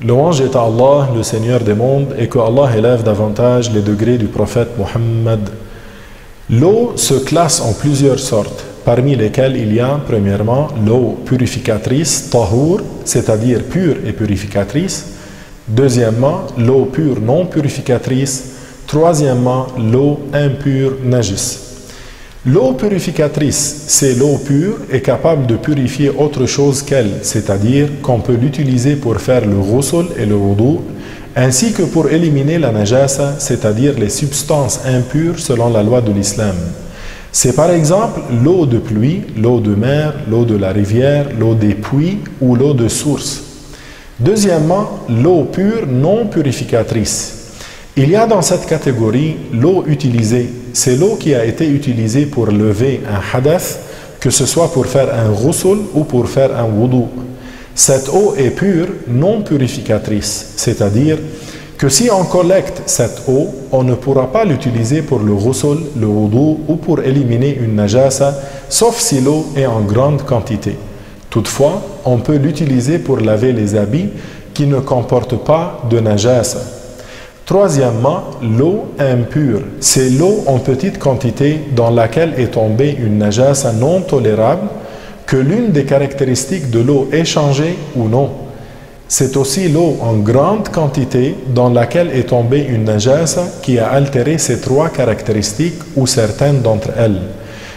Louange est à Allah, le Seigneur des mondes, et que Allah élève davantage les degrés du prophète Muhammad. L'eau se classe en plusieurs sortes, parmi lesquelles il y a, premièrement, l'eau purificatrice, tahour, c'est-à-dire pure et purificatrice. Deuxièmement, l'eau pure non purificatrice. Troisièmement, l'eau impure, najis. L'eau purificatrice, c'est l'eau pure et capable de purifier autre chose qu'elle, c'est-à-dire qu'on peut l'utiliser pour faire le ghusl et le wudu, ainsi que pour éliminer la najasa, c'est-à-dire les substances impures selon la loi de l'islam. C'est par exemple l'eau de pluie, l'eau de mer, l'eau de la rivière, l'eau des puits ou l'eau de source. Deuxièmement, l'eau pure non purificatrice. Il y a dans cette catégorie l'eau utilisée. C'est l'eau qui a été utilisée pour lever un hadath, que ce soit pour faire un ghusl ou pour faire un wudu. Cette eau est pure, non purificatrice, c'est-à-dire que si on collecte cette eau, on ne pourra pas l'utiliser pour le ghusl, le wudu ou pour éliminer une najasa, sauf si l'eau est en grande quantité. Toutefois, on peut l'utiliser pour laver les habits qui ne comportent pas de najasa. Troisièmement, l'eau impure. C'est l'eau en petite quantité dans laquelle est tombée une najasa non tolérable, que l'une des caractéristiques de l'eau est changée ou non. C'est aussi l'eau en grande quantité dans laquelle est tombée une najasa qui a altéré ces trois caractéristiques ou certaines d'entre elles.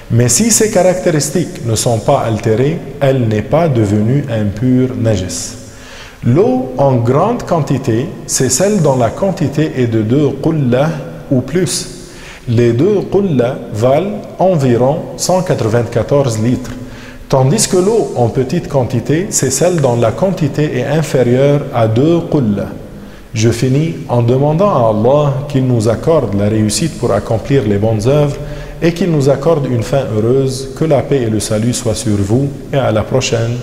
Mais si ces caractéristiques ne sont pas altérées, elle n'est pas devenue impure najis. L'eau en grande quantité, c'est celle dont la quantité est de 2 qullah ou plus. Les 2 qullah valent environ 194 litres. Tandis que l'eau en petite quantité, c'est celle dont la quantité est inférieure à 2 qullah. Je finis en demandant à Allah qu'il nous accorde la réussite pour accomplir les bonnes œuvres et qu'il nous accorde une fin heureuse. Que la paix et le salut soient sur vous et à la prochaine.